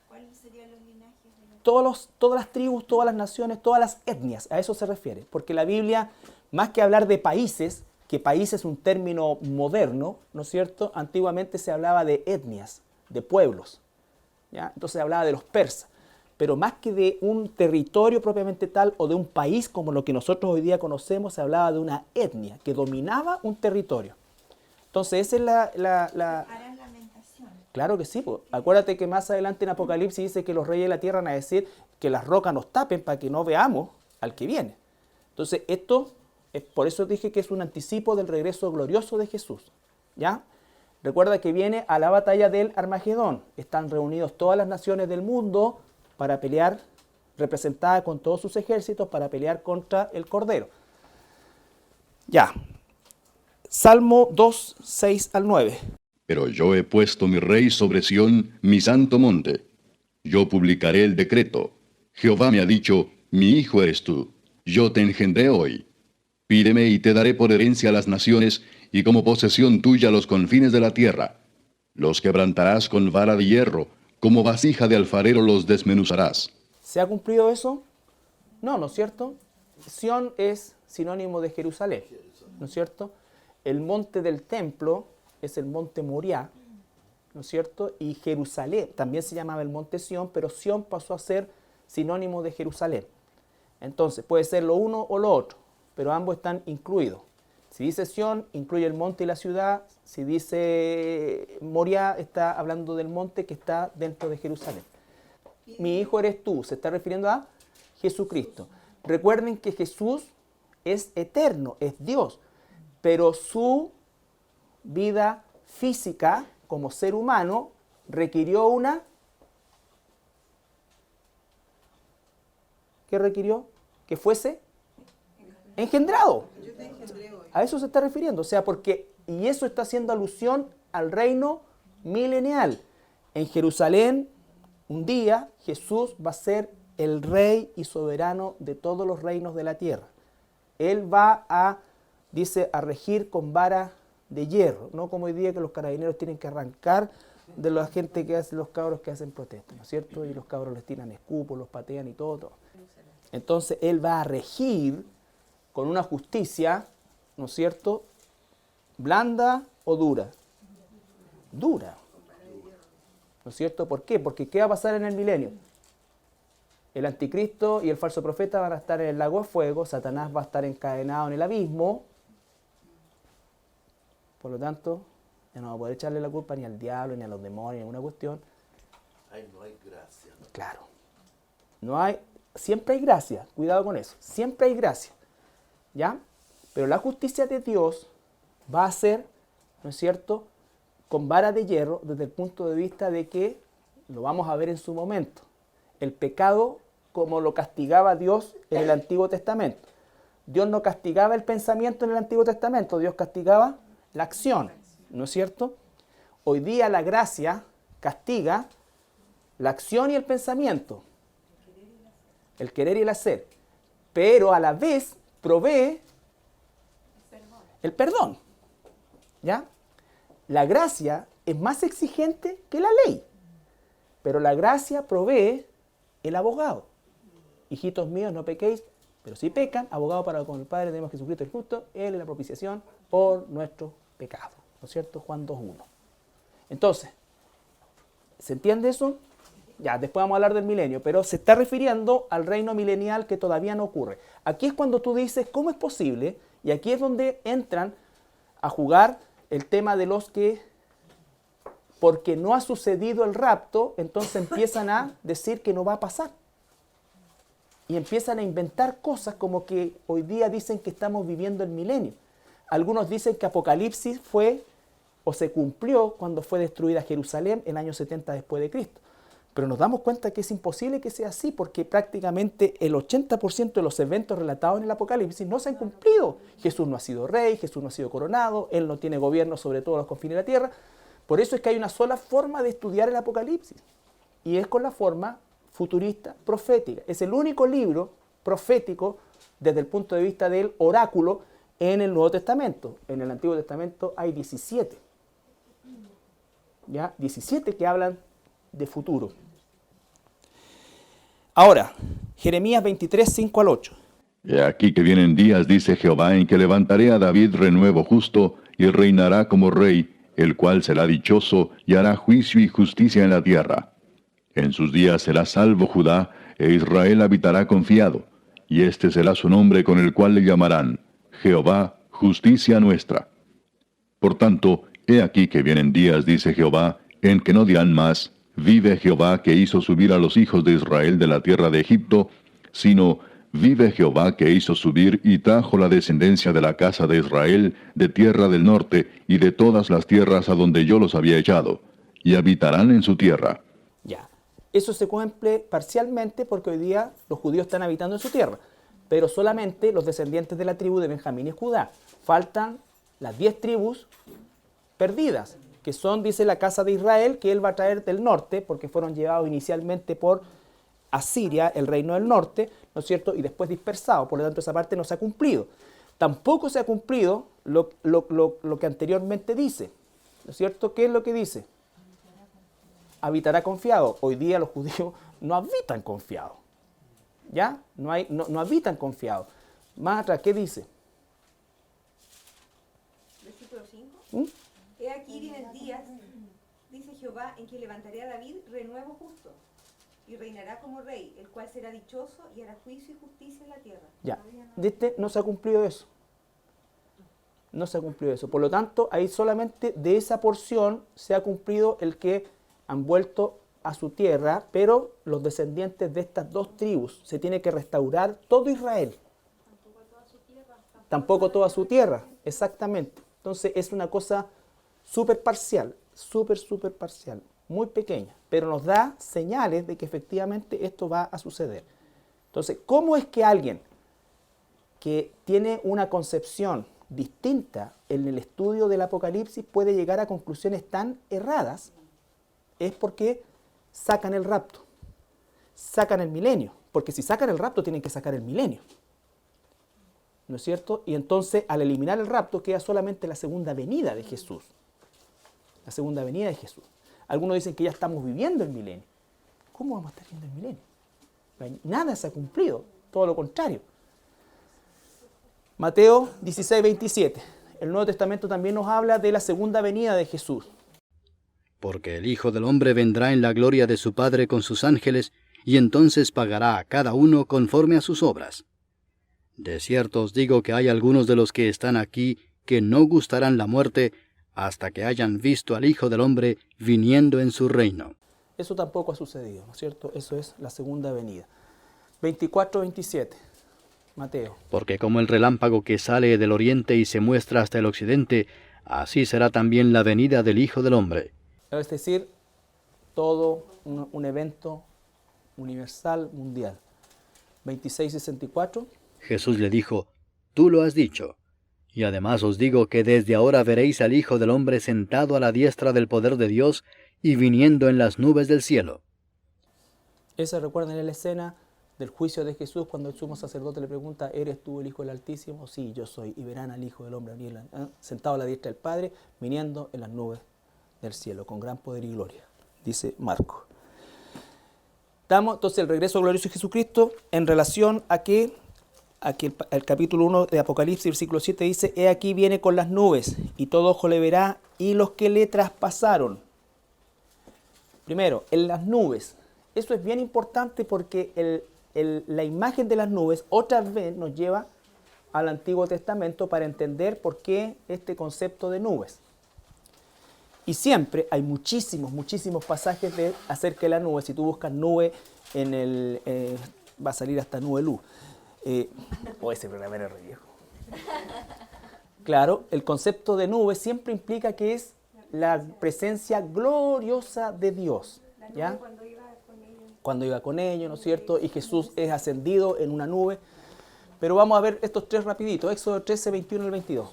¿Cuáles serían los linajes de la tierra? Todas las tribus, todas las naciones, todas las etnias, a eso se refiere. Porque la Biblia, más que hablar de países, que país es un término moderno, ¿no es cierto? Antiguamente se hablaba de etnias, de pueblos, ¿ya? Entonces se hablaba de los persas. Pero más que de un territorio propiamente tal o de un país como lo que nosotros hoy día conocemos, se hablaba de una etnia que dominaba un territorio. Entonces esa es Harán lamentaciones. Claro que sí, pues. Acuérdate que más adelante en Apocalipsis dice que los reyes de la tierra van a decir que las rocas nos tapen para que no veamos al que viene. Entonces esto, por eso dije que es un anticipo del regreso glorioso de Jesús, ¿ya? Recuerda que viene a la batalla del Armagedón. Están reunidos todas las naciones del mundo para pelear, representada con todos sus ejércitos, para pelear contra el Cordero. Ya. Salmo 2, 6 al 9. Pero yo he puesto mi rey sobre Sión, mi santo monte. Yo publicaré el decreto. Jehová me ha dicho, mi hijo eres tú. Yo te engendré hoy. Pídeme y te daré por herencia a las naciones, y como posesión tuya los confines de la tierra. Los quebrantarás con vara de hierro, como vasija de alfarero los desmenuzarás. ¿Se ha cumplido eso? No, ¿no es cierto? Sión es sinónimo de Jerusalén, ¿no es cierto? El monte del templo es el monte Moriah, ¿no es cierto? Y Jerusalén, también se llamaba el monte Sión, pero Sión pasó a ser sinónimo de Jerusalén. Entonces, puede ser lo uno o lo otro, pero ambos están incluidos. Si dice Sión, incluye el monte y la ciudad. Si dice Moriah, está hablando del monte que está dentro de Jerusalén. Mi hijo eres tú, se está refiriendo a Jesucristo. Recuerden que Jesús es eterno, es Dios, pero su vida física como ser humano requirió una... ¿Qué requirió? Que fuese engendrado. A eso se está refiriendo, o sea, porque, y eso está haciendo alusión al reino milenial. En Jerusalén, un día, Jesús va a ser el rey y soberano de todos los reinos de la tierra. Él va a, dice, a regir con vara de hierro, no como hoy día que los carabineros tienen que arrancar de la gente que hace, los cabros que hacen protestas, ¿no es cierto? Y los cabros les tiran escupos, los patean y todo. Entonces, Él va a regir con una justicia, ¿no es cierto?, blanda o dura. Dura. ¿No es cierto? ¿Por qué? Porque ¿qué va a pasar en el milenio? El anticristo y el falso profeta van a estar en el lago de fuego, Satanás va a estar encadenado en el abismo. Por lo tanto, ya no va a poder echarle la culpa ni al diablo, ni a los demonios, ni a ninguna cuestión. Ahí no hay gracia. Claro. No hay, siempre hay gracia, cuidado con eso. Siempre hay gracia. ¿Ya? Pero la justicia de Dios va a ser, ¿no es cierto?, con vara de hierro desde el punto de vista de que, lo vamos a ver en su momento, el pecado como lo castigaba Dios en el Antiguo Testamento. Dios no castigaba el pensamiento en el Antiguo Testamento, Dios castigaba la acción, ¿no es cierto? Hoy día la gracia castiga la acción y el pensamiento, el querer y el hacer, pero a la vez provee el perdón. ¿Ya? La gracia es más exigente que la ley, pero la gracia provee el abogado. Hijitos míos, no pequéis, pero si pecan, abogado para con el Padre tenemos Jesucristo el justo, Él es la propiciación por nuestro pecado. ¿No es cierto? Juan 2:1. Entonces, ¿se entiende eso? Ya, después vamos a hablar del milenio, pero se está refiriendo al reino milenial que todavía no ocurre. Aquí es cuando tú dices, ¿cómo es posible? Y aquí es donde entran a jugar el tema de los que, porque no ha sucedido el rapto, entonces empiezan a decir que no va a pasar. Y empiezan a inventar cosas como que hoy día dicen que estamos viviendo el milenio. Algunos dicen que Apocalipsis fue o se cumplió cuando fue destruida Jerusalén en el año 70 después de Cristo. Pero nos damos cuenta que es imposible que sea así porque prácticamente el 80% de los eventos relatados en el Apocalipsis no se han cumplido. Jesús no ha sido rey, Jesús no ha sido coronado, Él no tiene gobierno sobre todos los confines de la tierra. Por eso es que hay una sola forma de estudiar el Apocalipsis y es con la forma futurista profética. Es el único libro profético desde el punto de vista del oráculo en el Nuevo Testamento. En el Antiguo Testamento hay 17. ¿Ya? 17 que hablan de futuro. Ahora, Jeremías 23, 5 al 8. He aquí que vienen días, dice Jehová, en que levantaré a David renuevo justo, y reinará como rey, el cual será dichoso, y hará juicio y justicia en la tierra. En sus días será salvo Judá, e Israel habitará confiado, y este será su nombre con el cual le llamarán, Jehová, justicia nuestra. Por tanto, he aquí que vienen días, dice Jehová, en que no dirán más, vive Jehová que hizo subir a los hijos de Israel de la tierra de Egipto, sino, vive Jehová que hizo subir y trajo la descendencia de la casa de Israel de tierra del norte y de todas las tierras a donde yo los había echado, y habitarán en su tierra. Ya, eso se cumple parcialmente porque hoy día los judíos están habitando en su tierra, pero solamente los descendientes de la tribu de Benjamín y Judá. Faltan las 10 tribus perdidas, que son, dice, la casa de Israel, que él va a traer del norte, porque fueron llevados inicialmente por Asiria, el reino del norte, ¿no es cierto?, y después dispersados, por lo tanto esa parte no se ha cumplido. Tampoco se ha cumplido lo que anteriormente dice, ¿no es cierto? ¿Qué es lo que dice? Habitará confiado. Hoy día los judíos no habitan confiados, ¿ya? No habitan confiados. Más atrás, ¿qué dice? Versículo 5. ¿Mm? He aquí vienen días, dice Jehová, en que levantaré a David renuevo justo, y reinará como rey, el cual será dichoso y hará juicio y justicia en la tierra. Ya, no se ha cumplido eso. No se ha cumplido eso. Por lo tanto, ahí solamente de esa porción se ha cumplido el que han vuelto a su tierra, pero los descendientes de estas dos tribus, se tiene que restaurar todo Israel. Tampoco toda su tierra, exactamente. Entonces es una cosa súper parcial, súper parcial, muy pequeña, pero nos da señales de que efectivamente esto va a suceder. Entonces, ¿cómo es que alguien que tiene una concepción distinta en el estudio del Apocalipsis puede llegar a conclusiones tan erradas? Es porque sacan el rapto, sacan el milenio, porque si sacan el rapto tienen que sacar el milenio, ¿no es cierto? Y entonces al eliminar el rapto queda solamente la segunda venida de Jesús, la segunda venida de Jesús. Algunos dicen que ya estamos viviendo el milenio. ¿Cómo vamos a estar viviendo el milenio? Nada se ha cumplido, todo lo contrario. Mateo 16, 27. El Nuevo Testamento también nos habla de la segunda venida de Jesús. porque el Hijo del Hombre vendrá en la gloria de su Padre con sus ángeles, y entonces pagará a cada uno conforme a sus obras. De cierto os digo que hay algunos de los que están aquí que no gustarán la muerte hasta que hayan visto al Hijo del Hombre viniendo en su reino. Eso tampoco ha sucedido, ¿no es cierto? Eso es la segunda venida. 24-27, Mateo. Porque como el relámpago que sale del oriente y se muestra hasta el occidente, así será también la venida del Hijo del Hombre. Es decir, todo un evento universal, mundial. 26-64. Jesús le dijo, tú lo has dicho. Y además os digo que desde ahora veréis al Hijo del Hombre sentado a la diestra del poder de Dios y viniendo en las nubes del cielo. Esa, recuerden, la escena del juicio de Jesús cuando el sumo sacerdote le pregunta, ¿eres tú el Hijo del Altísimo? Sí, yo soy. Y verán al Hijo del Hombre venir, sentado a la diestra del Padre, viniendo en las nubes del cielo, con gran poder y gloria, dice Marcos. Damos entonces el regreso glorioso de Jesucristo en relación a que aquí el capítulo 1 de Apocalipsis, versículo 7 dice, he aquí viene con las nubes, y todo ojo le verá, y los que le traspasaron. Primero, en las nubes. Eso es bien importante porque la imagen de las nubes otra vez nos lleva al Antiguo Testamento para entender por qué este concepto de nubes. Y siempre hay muchísimos pasajes acerca de la nube. Si tú buscas nube, va a salir hasta nube luz. Ese programa era re viejo. Claro, el concepto de nube siempre implica que es la presencia gloriosa de Dios. ¿Ya? Cuando iba con ellos, ¿no es cierto? Y Jesús es ascendido en una nube. Pero vamos a ver estos tres rapiditos. Éxodo 13, 21 y 22.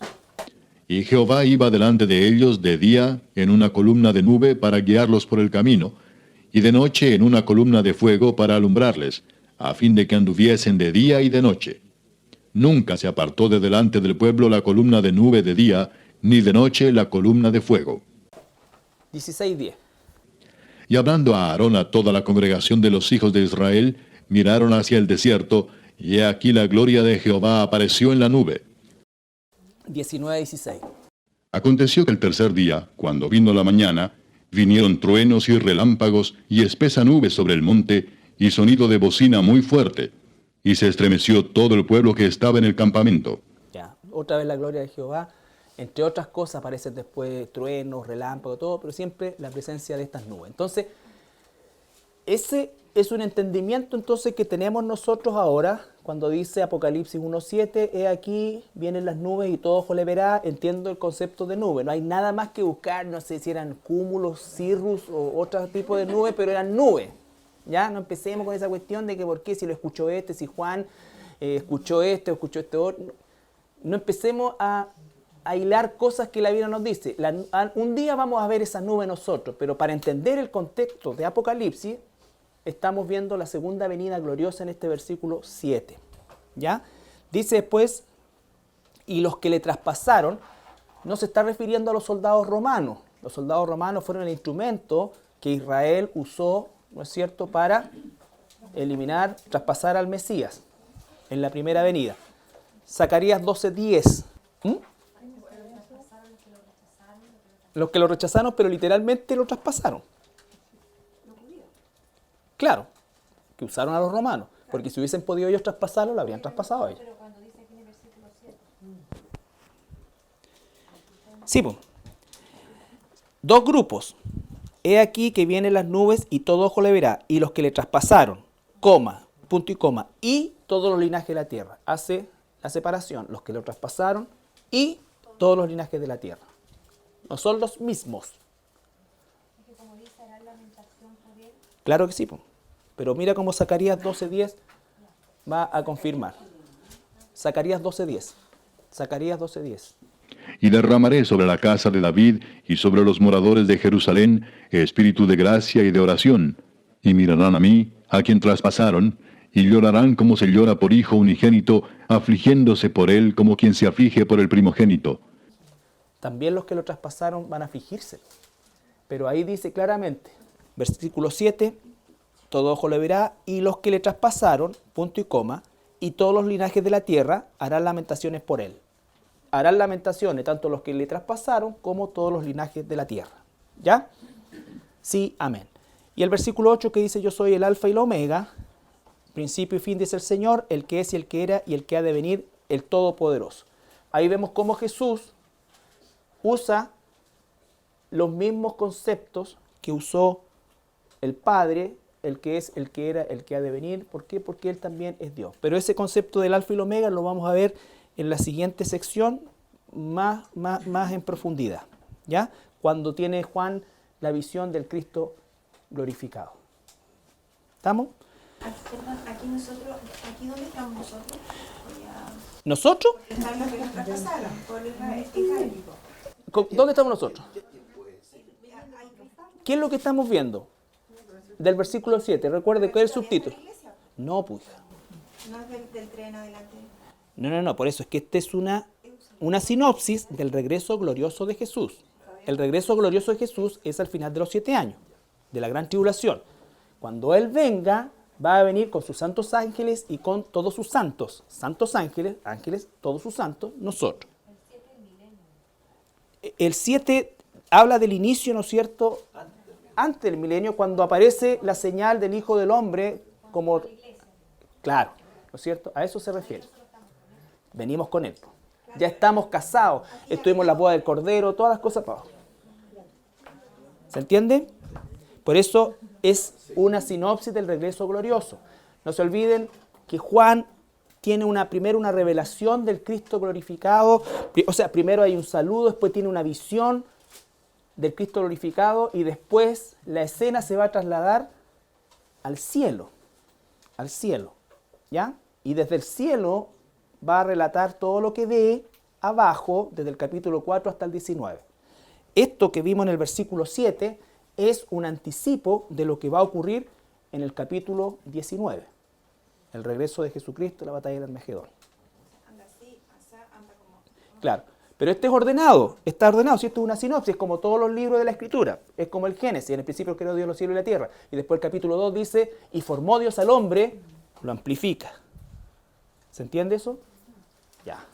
Y Jehová iba delante de ellos de día en una columna de nube para guiarlos por el camino, y de noche en una columna de fuego para alumbrarles, a fin de que anduviesen de día y de noche. Nunca se apartó de delante del pueblo la columna de nube de día, ni de noche la columna de fuego. 16:10. Y hablando a Aarón a toda la congregación de los hijos de Israel, miraron hacia el desierto, y he aquí la gloria de Jehová apareció en la nube. 19:16. Aconteció que el tercer día, cuando vino la mañana, vinieron truenos y relámpagos y espesa nube sobre el monte, y sonido de bocina muy fuerte, y se estremeció todo el pueblo que estaba en el campamento. Ya, otra vez la gloria de Jehová. Entre otras cosas aparecen después truenos, relámpagos, todo, pero siempre la presencia de estas nubes. Entonces, ese es un entendimiento entonces que tenemos nosotros ahora, cuando dice Apocalipsis 1:7, he aquí, vienen las nubes y todo ojo le verá. Entiendo el concepto de nube. No hay nada más que buscar, no sé si eran cúmulos, cirrus o otro tipo de nubes, pero eran nubes. Ya, no empecemos con esa cuestión de que por qué, si lo escuchó si Juan escuchó o escuchó este otro. No empecemos a hilar cosas que la Biblia nos dice. Un día vamos a ver esa nube nosotros, pero para entender el contexto de Apocalipsis, estamos viendo la segunda venida gloriosa en este versículo 7. ¿Ya? Dice después, y los que le traspasaron, no se está refiriendo a los soldados romanos. Los soldados romanos fueron el instrumento que Israel usó, ¿no es cierto?, para eliminar, traspasar al Mesías en la primera venida. Zacarías 12:10. Los que lo rechazaron, pero literalmente lo traspasaron. Claro, que usaron a los romanos, porque si hubiesen podido ellos traspasarlo, lo habrían traspasado a ellos. Sí, pues. Dos grupos. He aquí que vienen las nubes y todo ojo le verá, y los que le traspasaron, coma, punto y coma, y todos los linajes de la tierra. Hace la separación, los que lo traspasaron y todos los linajes de la tierra. No son los mismos. Claro que sí, po. Pero mira cómo Zacarías 12:10 va a confirmar. Zacarías 12:10. Zacarías 12:10. Y derramaré sobre la casa de David y sobre los moradores de Jerusalén espíritu de gracia y de oración, y mirarán a mí, a quien traspasaron, y llorarán como se llora por hijo unigénito, afligiéndose por él como quien se aflige por el primogénito. También los que lo traspasaron van a afligirse. Pero ahí dice claramente, versículo 7, todo ojo le verá, y los que le traspasaron, punto y coma, y todos los linajes de la tierra harán lamentaciones por él. Harán lamentaciones tanto los que le traspasaron como todos los linajes de la tierra. ¿Ya? Sí, amén. Y el versículo 8 que dice, yo soy el alfa y la omega, principio y fin dice el Señor, el que es y el que era y el que ha de venir, el Todopoderoso. Ahí vemos cómo Jesús usa los mismos conceptos que usó el Padre, el que es, el que era, el que ha de venir. ¿Por qué? Porque Él también es Dios. Pero ese concepto del alfa y el omega lo vamos a ver en la siguiente sección más en profundidad, ¿ya? Cuando tiene Juan la visión del Cristo glorificado. ¿Estamos? Perdón, aquí ¿dónde estamos nosotros? ¿Nosotros? Están los que nos traspasaron, por Israélico. ¿Dónde estamos nosotros? ¿Qué es lo que estamos viendo? Del versículo 7. Recuerde que es el subtítulo. No, pues. No es del 3 en adelante. No. Por eso es que esta es una sinopsis del regreso glorioso de Jesús. El regreso glorioso de Jesús es al final de los 7 años, de la gran tribulación. Cuando Él venga, va a venir con sus santos ángeles y con todos sus santos. Santos ángeles, todos sus santos, nosotros. El 7 habla del inicio, ¿no es cierto? Antes del milenio, cuando aparece la señal del Hijo del Hombre como... Claro, ¿no es cierto? A eso se refiere. Venimos con Él. Ya estamos casados, estuvimos en la boda del Cordero, todas las cosas para abajo. ¿Se entiende? Por eso es una sinopsis del regreso glorioso. No se olviden que Juan tiene primero una revelación del Cristo glorificado, o sea, primero hay un saludo, después tiene una visión del Cristo glorificado y después la escena se va a trasladar al cielo, ¿ya? Y desde el cielo va a relatar todo lo que ve abajo, desde el capítulo 4 hasta el 19. Esto que vimos en el versículo 7 es un anticipo de lo que va a ocurrir en el capítulo 19, el regreso de Jesucristo, la batalla del Armagedón. Claro, pero este es ordenado, está ordenado, si esto es una sinopsis, como todos los libros de la Escritura, es como el Génesis, en el principio creó Dios los cielos y la tierra, y después el capítulo 2 dice, y formó Dios al hombre, lo amplifica. ¿Se entiende eso? Ya.